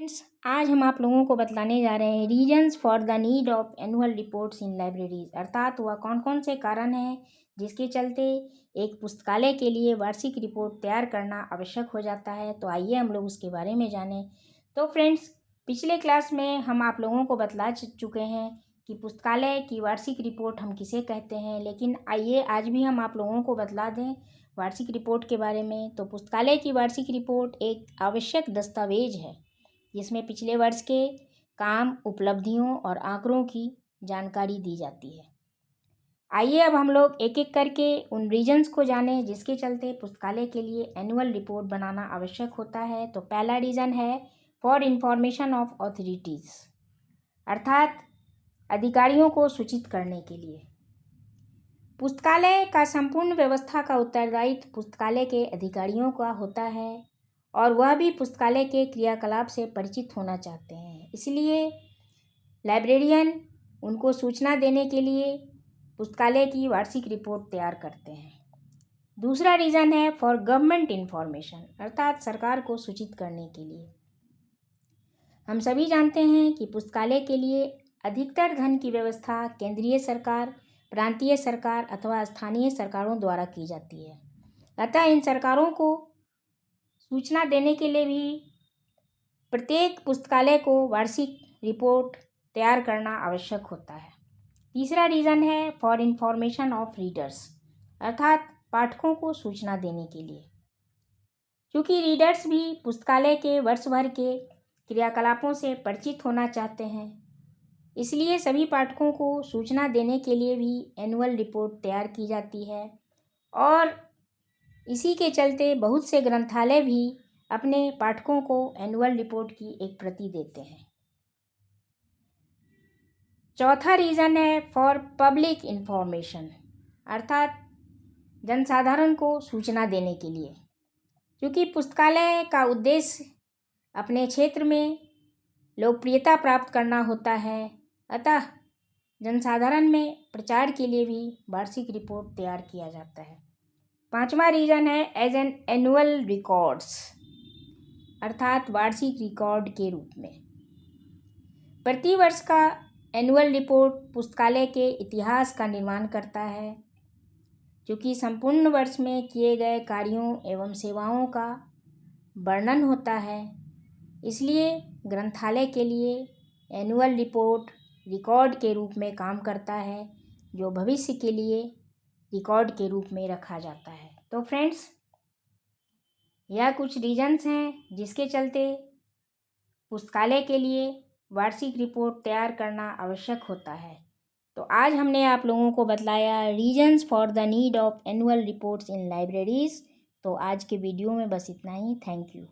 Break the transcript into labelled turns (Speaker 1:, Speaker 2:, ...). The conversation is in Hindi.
Speaker 1: फ्रेंड्स, आज हम आप लोगों को बतलाने जा रहे हैं reasons for the need of annual reports in libraries, अर्थात वह कौन कौन से कारण हैं जिसके चलते एक पुस्तकालय के लिए वार्षिक रिपोर्ट तैयार करना आवश्यक हो जाता है। तो आइए हम लोग उसके बारे में जानें। तो फ्रेंड्स, पिछले क्लास में हम आप लोगों को बतला चुके हैं कि पुस्तकालय की वार्षिक रिपोर्ट हम किसे कहते हैं, लेकिन आइए आज भी हम आप लोगों को बतला दें वार्षिक रिपोर्ट के बारे में। तो पुस्तकालय की वार्षिक रिपोर्ट एक आवश्यक दस्तावेज है जिसमें पिछले वर्ष के काम, उपलब्धियों और आंकड़ों की जानकारी दी जाती है। आइए अब हम लोग एक एक करके उन रीजन्स को जानें जिसके चलते पुस्तकालय के लिए एनुअल रिपोर्ट बनाना आवश्यक होता है। तो पहला रीज़न है फॉर इंफॉर्मेशन ऑफ ऑथोरिटीज़, अर्थात अधिकारियों को सूचित करने के लिए। पुस्तकालय का संपूर्ण व्यवस्था का उत्तरदायित्व पुस्तकालय के अधिकारियों का होता है और वह भी पुस्तकालय के क्रियाकलाप से परिचित होना चाहते हैं, इसलिए लाइब्रेरियन उनको सूचना देने के लिए पुस्तकालय की वार्षिक रिपोर्ट तैयार करते हैं। दूसरा रीज़न है फॉर गवर्नमेंट इंफॉर्मेशन, अर्थात सरकार को सूचित करने के लिए। हम सभी जानते हैं कि पुस्तकालय के लिए अधिकतर धन की व्यवस्था केंद्रीय सरकार, प्रांतीय सरकार अथवा स्थानीय सरकारों द्वारा की जाती है। अतः इन सरकारों को सूचना देने के लिए भी प्रत्येक पुस्तकालय को वार्षिक रिपोर्ट तैयार करना आवश्यक होता है। तीसरा रीज़न है फॉर इंफॉर्मेशन ऑफ रीडर्स, अर्थात पाठकों को सूचना देने के लिए। क्योंकि रीडर्स भी पुस्तकालय के वर्ष भर के क्रियाकलापों से परिचित होना चाहते हैं, इसलिए सभी पाठकों को सूचना देने के लिए भी एनुअल रिपोर्ट तैयार की जाती है और इसी के चलते बहुत से ग्रंथालय भी अपने पाठकों को एनुअल रिपोर्ट की एक प्रति देते हैं। चौथा रीज़न है फॉर पब्लिक इंफॉर्मेशन, अर्थात जनसाधारण को सूचना देने के लिए। क्योंकि पुस्तकालय का उद्देश्य अपने क्षेत्र में लोकप्रियता प्राप्त करना होता है, अतः जनसाधारण में प्रचार के लिए भी वार्षिक रिपोर्ट तैयार किया जाता है। पांचवा रीज़न है एज एन एनुअल रिकॉर्ड्स, अर्थात वार्षिक रिकॉर्ड के रूप में। प्रतिवर्ष का एनुअल रिपोर्ट पुस्तकालय के इतिहास का निर्माण करता है, क्योंकि संपूर्ण वर्ष में किए गए कार्यों एवं सेवाओं का वर्णन होता है। इसलिए ग्रंथालय के लिए एनुअल रिपोर्ट रिकॉर्ड के रूप में काम करता है, जो भविष्य के लिए रिकॉर्ड के रूप में रखा जाता है। तो फ्रेंड्स, यह कुछ रीजन्स हैं जिसके चलते पुस्तकालय के लिए वार्षिक रिपोर्ट तैयार करना आवश्यक होता है। तो आज हमने आप लोगों को बतलाया reasons for the need of annual reports in libraries. तो आज के वीडियो में बस इतना ही। Thank you.